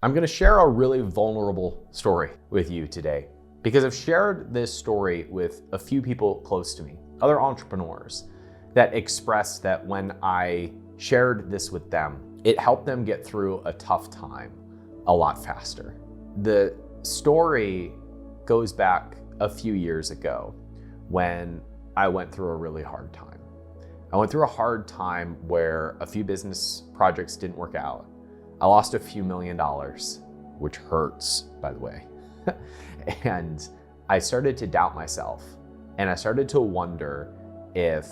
I'm going to share a really vulnerable story with you today because I've shared this story with a few people close to me, other entrepreneurs, that expressed that when I shared this with them, it helped them get through a tough time a lot faster. The story goes back a few years ago when I went through a really hard time. I went through a hard time where a few business projects didn't work out. I lost a few $1 million, which hurts, by the way. And I started to doubt myself. And I started to wonder if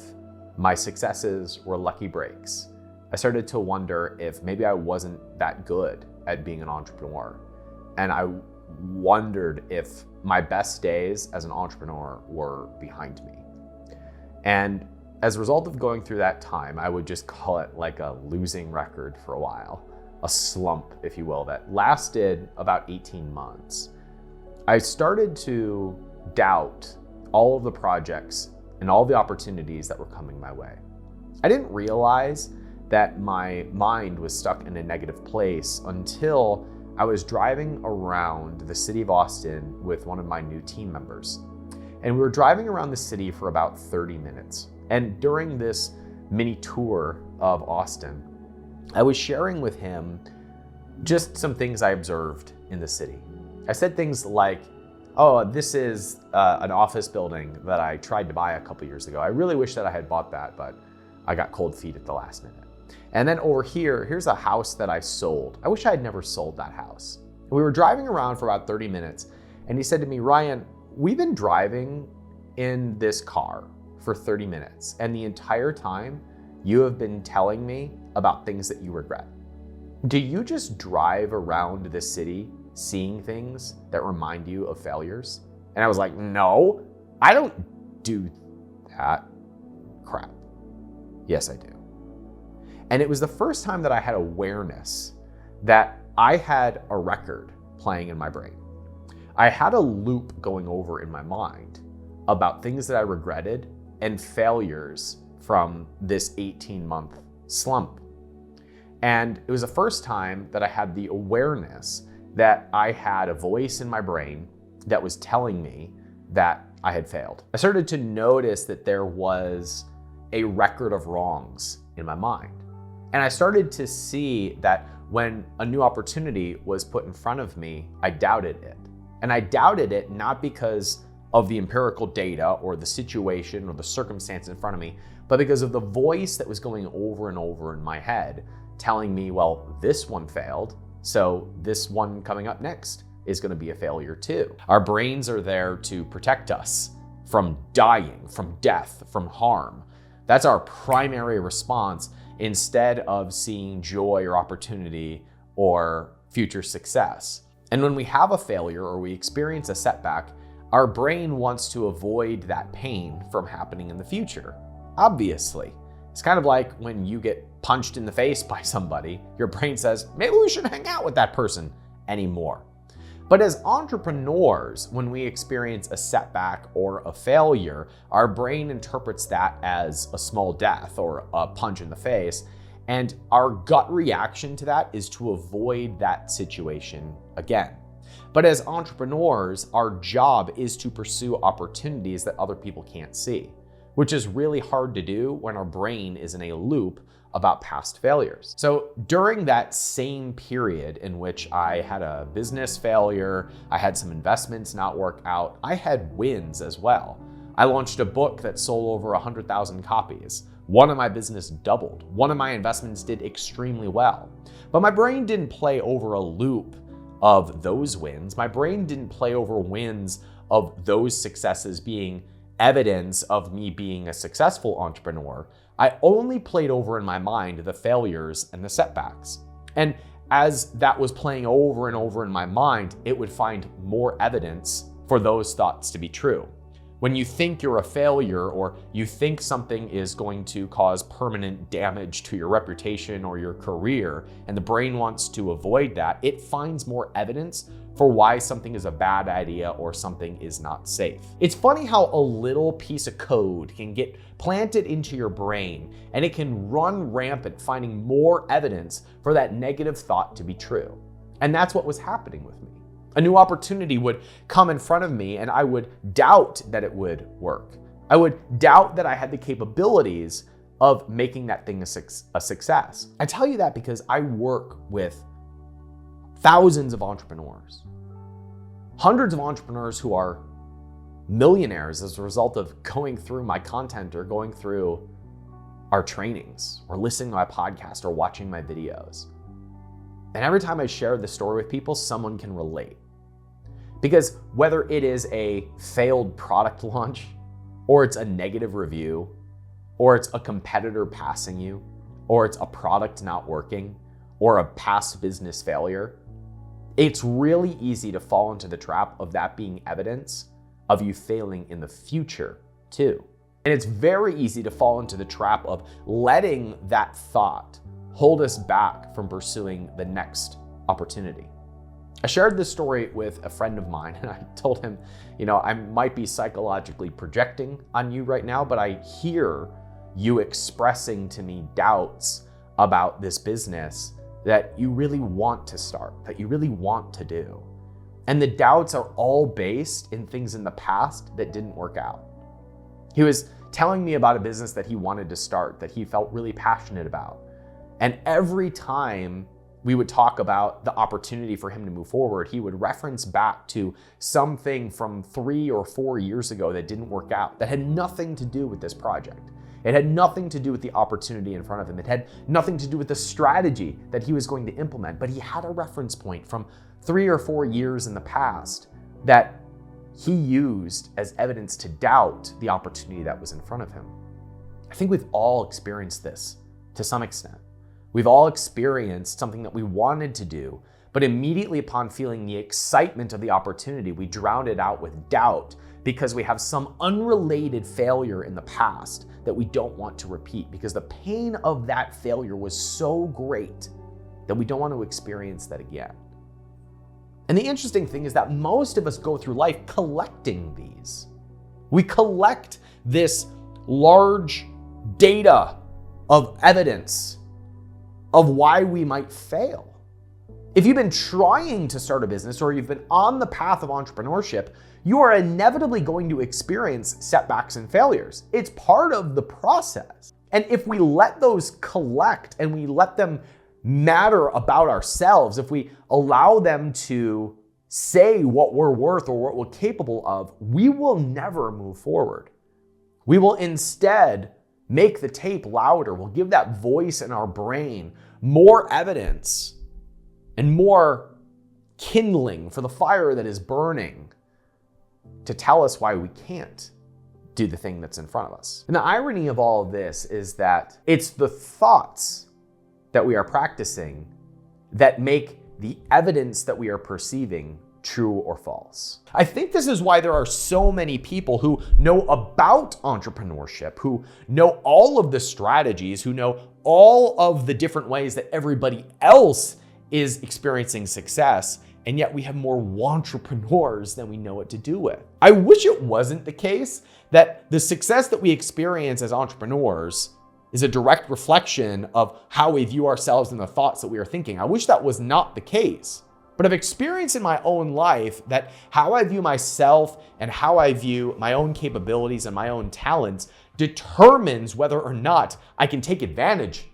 my successes were lucky breaks. I started to wonder if maybe I wasn't that good at being an entrepreneur. And I wondered if my best days as an entrepreneur were behind me. And as a result of going through that time, I would just call it like a losing record for a while. A slump, if you will, that lasted about 18 months. I started to doubt all of the projects and all the opportunities that were coming my way. I didn't realize that my mind was stuck in a negative place until I was driving around the city of Austin with one of my new team members. And we were driving around the city for about 30 minutes. And during this mini tour of Austin, I was sharing with him just some things I observed in the city. I said things like, oh, this is an office building that I tried to buy a couple years ago. I really wish that I had bought that, but I got cold feet at the last minute. And then over here, here's a house that I sold. I wish I had never sold that house. We were driving around for about 30 minutes, and he said to me, Ryan, we've been driving in this car for 30 minutes, and the entire time you have been telling me about things that you regret. Do you just drive around the city seeing things that remind you of failures? And I was like, no, I don't do that crap. Yes, I do. And it was the first time that I had awareness that I had a record playing in my brain. I had a loop going over in my mind about things that I regretted and failures from this 18-month slump. And it was the first time that I had the awareness that I had a voice in my brain that was telling me that I had failed. I started to notice that there was a record of wrongs in my mind. And I started to see that when a new opportunity was put in front of me, I doubted it. And I doubted it not because of the empirical data or the situation or the circumstance in front of me, but because of the voice that was going over and over in my head telling me, well, this one failed, so this one coming up next is going to be a failure too. Our brains are there to protect us from dying, from death, from harm. That's our primary response instead of seeing joy or opportunity or future success. And when we have a failure or we experience a setback, our brain wants to avoid that pain from happening in the future. Obviously, it's kind of like when you get punched in the face by somebody, your brain says, maybe we shouldn't hang out with that person anymore. But as entrepreneurs, when we experience a setback or a failure, our brain interprets that as a small death or a punch in the face. And our gut reaction to that is to avoid that situation again. But as entrepreneurs, our job is to pursue opportunities that other people can't see, which is really hard to do when our brain is in a loop about past failures. So during that same period in which I had a business failure, I had some investments not work out, I had wins as well. I launched a book that sold over 100,000 copies. One of my business doubled. One of my investments did extremely well. But my brain didn't play over a loop of those wins. My brain didn't play over wins of those successes being evidence of me being a successful entrepreneur. I only played over in my mind the failures and the setbacks. And as that was playing over and over in my mind, it would find more evidence for those thoughts to be true. When you think you're a failure or you think something is going to cause permanent damage to your reputation or your career, and the brain wants to avoid that, it finds more evidence for why something is a bad idea or something is not safe. It's funny how a little piece of code can get planted into your brain and it can run rampant, finding more evidence for that negative thought to be true. And that's what was happening with me. A new opportunity would come in front of me and I would doubt that it would work. I would doubt that I had the capabilities of making that thing a success. I tell you that because I work with thousands of entrepreneurs, hundreds of entrepreneurs who are millionaires as a result of going through my content or going through our trainings or listening to my podcast or watching my videos. And every time I share this story with people, someone can relate. Because whether it is a failed product launch, or it's a negative review, or it's a competitor passing you, or it's a product not working, or a past business failure, it's really easy to fall into the trap of that being evidence of you failing in the future too. And it's very easy to fall into the trap of letting that thought hold us back from pursuing the next opportunity. I shared this story with a friend of mine and I told him, I might be psychologically projecting on you right now, but I hear you expressing to me doubts about this business that you really want to start, that you really want to do. And the doubts are all based in things in the past that didn't work out. He was telling me about a business that he wanted to start, that he felt really passionate about. And every time we would talk about the opportunity for him to move forward, he would reference back to something from 3 or 4 years ago that didn't work out, that had nothing to do with this project. It had nothing to do with the opportunity in front of him. It had nothing to do with the strategy that he was going to implement, but he had a reference point from 3 or 4 years in the past that he used as evidence to doubt the opportunity that was in front of him. I think we've all experienced this to some extent. We've all experienced something that we wanted to do, but immediately upon feeling the excitement of the opportunity, we drowned it out with doubt because we have some unrelated failure in the past that we don't want to repeat because the pain of that failure was so great that we don't want to experience that again. And the interesting thing is that most of us go through life collecting these. We collect this large data of evidence of why we might fail. If you've been trying to start a business or you've been on the path of entrepreneurship, you are inevitably going to experience setbacks and failures. It's part of the process. And if we let those collect and we let them matter about ourselves, if we allow them to say what we're worth or what we're capable of, we will never move forward. We will instead make the tape louder. We'll give that voice in our brain more evidence and more kindling for the fire that is burning to tell us why we can't do the thing that's in front of us. And the irony of all of this is that it's the thoughts that we are practicing that make the evidence that we are perceiving true or false. I think this is why there are so many people who know about entrepreneurship, who know all of the strategies, who know all of the different ways that everybody else is experiencing success, and yet we have more wantrepreneurs than we know what to do with. I wish it wasn't the case that the success that we experience as entrepreneurs is a direct reflection of how we view ourselves and the thoughts that we are thinking. I wish that was not the case. But I've experienced in my own life that how I view myself and how I view my own capabilities and my own talents determines whether or not I can take advantage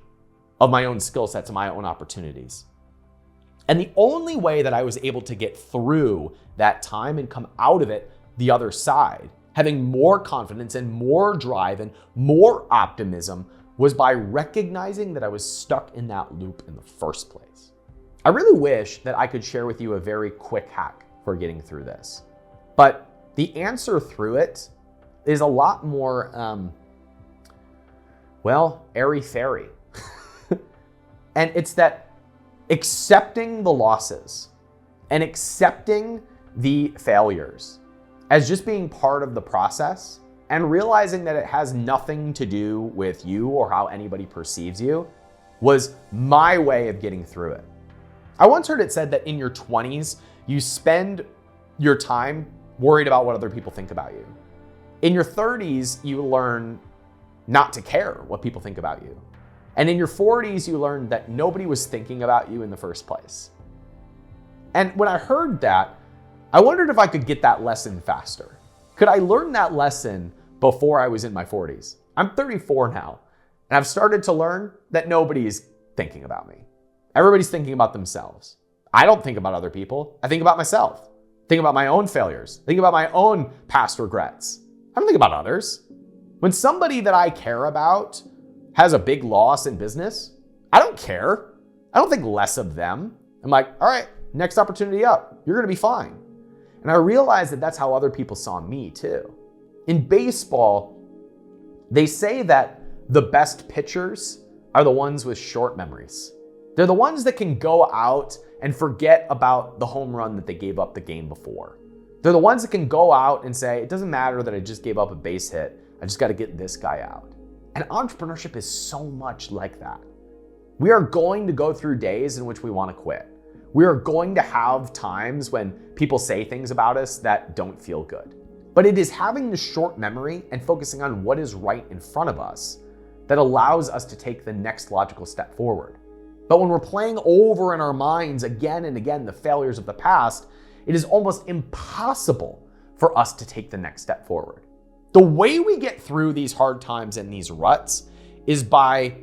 of my own skill sets and my own opportunities. And the only way that I was able to get through that time and come out of it the other side, having more confidence and more drive and more optimism, was by recognizing that I was stuck in that loop in the first place. I really wish that I could share with you a very quick hack for getting through this. But the answer through it is a lot more, airy-fairy. And it's that accepting the losses and accepting the failures as just being part of the process and realizing that it has nothing to do with you or how anybody perceives you was my way of getting through it. I once heard it said that in your 20s, you spend your time worried about what other people think about you. In your 30s, you learn not to care what people think about you. And in your 40s, you learn that nobody was thinking about you in the first place. And when I heard that, I wondered if I could get that lesson faster. Could I learn that lesson before I was in my 40s? I'm 34 now, and I've started to learn that nobody's thinking about me. Everybody's thinking about themselves. I don't think about other people. I think about myself. Think about my own failures. Think about my own past regrets. I don't think about others. When somebody that I care about has a big loss in business, I don't care. I don't think less of them. I'm like, all right, next opportunity up. You're going to be fine. And I realized that that's how other people saw me too. In baseball, they say that the best pitchers are the ones with short memories. They're the ones that can go out and forget about the home run that they gave up the game before. They're the ones that can go out and say, it doesn't matter that I just gave up a base hit. I just got to get this guy out. And entrepreneurship is so much like that. We are going to go through days in which we want to quit. We are going to have times when people say things about us that don't feel good. But it is having the short memory and focusing on what is right in front of us that allows us to take the next logical step forward. But when we're playing over in our minds again and again the failures of the past, it is almost impossible for us to take the next step forward. The way we get through these hard times and these ruts is by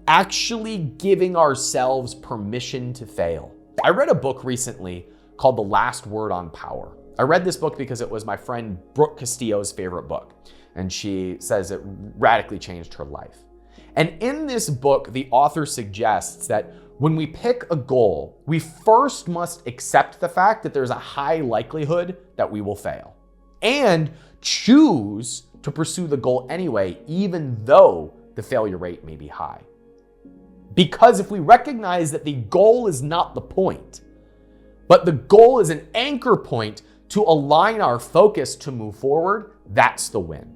actually giving ourselves permission to fail. I read a book recently called The Last Word on Power. I read this book because it was my friend Brooke Castillo's favorite book, and she says it radically changed her life. And in this book, the author suggests that when we pick a goal, we first must accept the fact that there's a high likelihood that we will fail, and choose to pursue the goal anyway, even though the failure rate may be high. Because if we recognize that the goal is not the point, but the goal is an anchor point to align our focus to move forward, that's the win.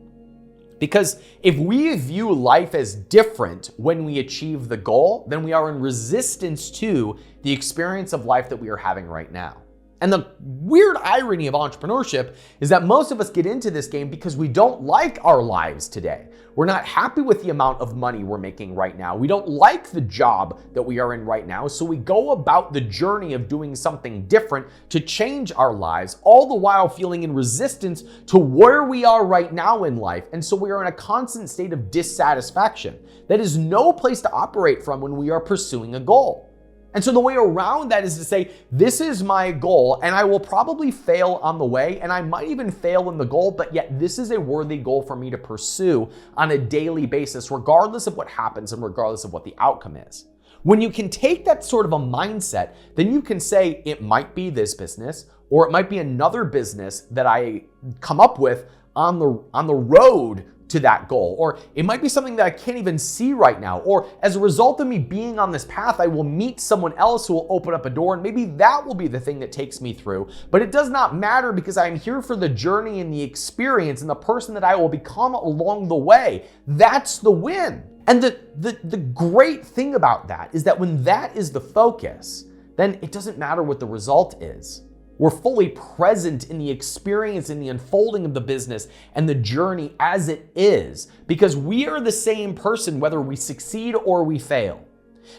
Because if we view life as different when we achieve the goal, then we are in resistance to the experience of life that we are having right now. And the weird irony of entrepreneurship is that most of us get into this game because we don't like our lives today. We're not happy with the amount of money we're making right now. We don't like the job that we are in right now. So we go about the journey of doing something different to change our lives, all the while feeling in resistance to where we are right now in life. And so we are in a constant state of dissatisfaction. That is no place to operate from when we are pursuing a goal. And so the way around that is to say, this is my goal, and I will probably fail on the way, and I might even fail in the goal, but yet this is a worthy goal for me to pursue on a daily basis, regardless of what happens and regardless of what the outcome is. When you can take that sort of a mindset, then you can say, it might be this business, or it might be another business that I come up with on the road to that goal, or it might be something that I can't even see right now, or as a result of me being on this path, I will meet someone else who will open up a door, and maybe that will be the thing that takes me through. But it does not matter because I'm here for the journey and the experience and the person that I will become along the way. That's the win. And the great thing about that is that when that is the focus, then it doesn't matter what the result is. We're fully present in the experience and the unfolding of the business and the journey as it is, because we are the same person whether we succeed or we fail.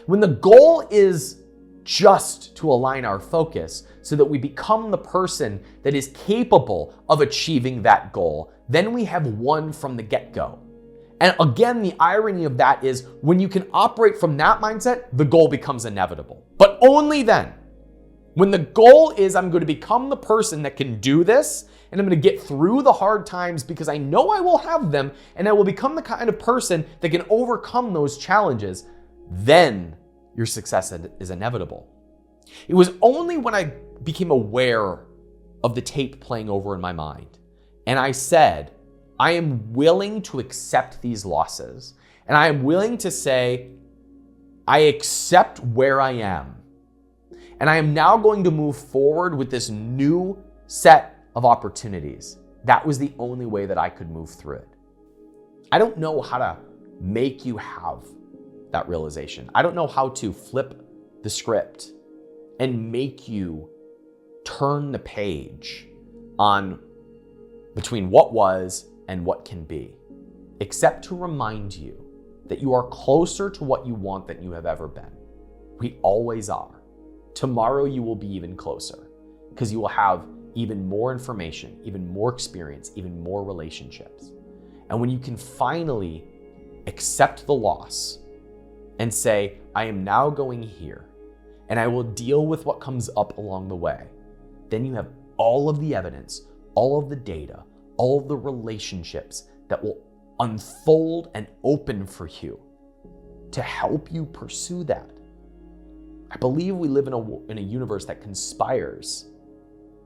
When the goal is just to align our focus so that we become the person that is capable of achieving that goal, then we have won from the get-go. And again, the irony of that is when you can operate from that mindset, the goal becomes inevitable. But only then. When the goal is I'm going to become the person that can do this, and I'm going to get through the hard times because I know I will have them, and I will become the kind of person that can overcome those challenges, then your success is inevitable. It was only when I became aware of the tape playing over in my mind, and I said, I am willing to accept these losses, and I am willing to say, I accept where I am. And I am now going to move forward with this new set of opportunities. That was the only way that I could move through it. I don't know how to make you have that realization. I don't know how to flip the script and make you turn the page on between what was and what can be, except to remind you that you are closer to what you want than you have ever been. We always are. tomorrow you will be even closer because you will have even more information, even more experience, even more relationships. And when you can finally accept the loss and say, I am now going here and I will deal with what comes up along the way, then you have all of the evidence, all of the data, all of the relationships that will unfold and open for you to help you pursue that. I believe we live in a universe that conspires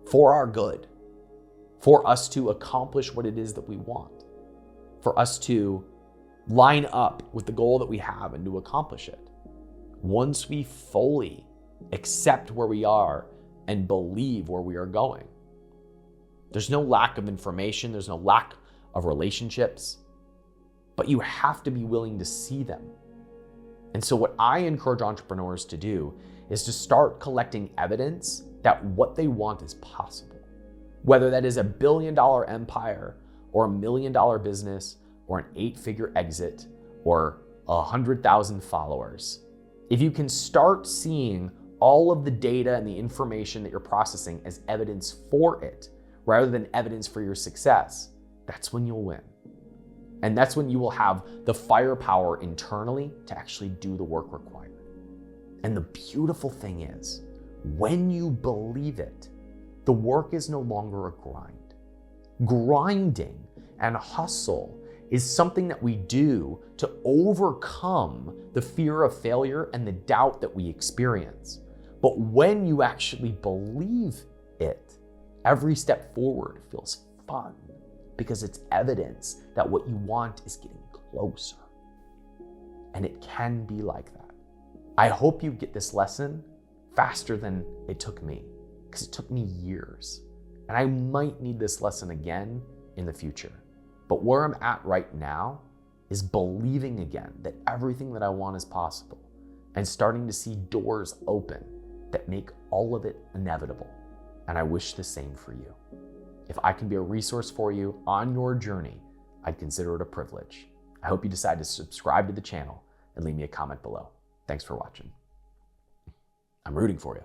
for our good, for us to accomplish what it is that we want, for us to line up with the goal that we have and to accomplish it. Once we fully accept where we are and believe where we are going, there's no lack of information, there's no lack of relationships, but you have to be willing to see them. And so what I encourage entrepreneurs to do is to start collecting evidence that what they want is possible. Whether that is $1 billion empire or $1 million business or an 8-figure exit or 100,000 followers. If you can start seeing all of the data and the information that you're processing as evidence for it, rather than evidence for your success, that's when you'll win. And that's when you will have the firepower internally to actually do the work required. And the beautiful thing is, when you believe it, the work is no longer a grind. Grinding and hustle is something that we do to overcome the fear of failure and the doubt that we experience. But when you actually believe it, every step forward feels fun because it's evidence that what you want is getting closer. And it can be like that. I hope you get this lesson faster than it took me, because it took me years. And I might need this lesson again in the future. But where I'm at right now is believing again that everything that I want is possible and starting to see doors open that make all of it inevitable. And I wish the same for you. If I can be a resource for you on your journey, I'd consider it a privilege. I hope you decide to subscribe to the channel and leave me a comment below. Thanks for watching. I'm rooting for you.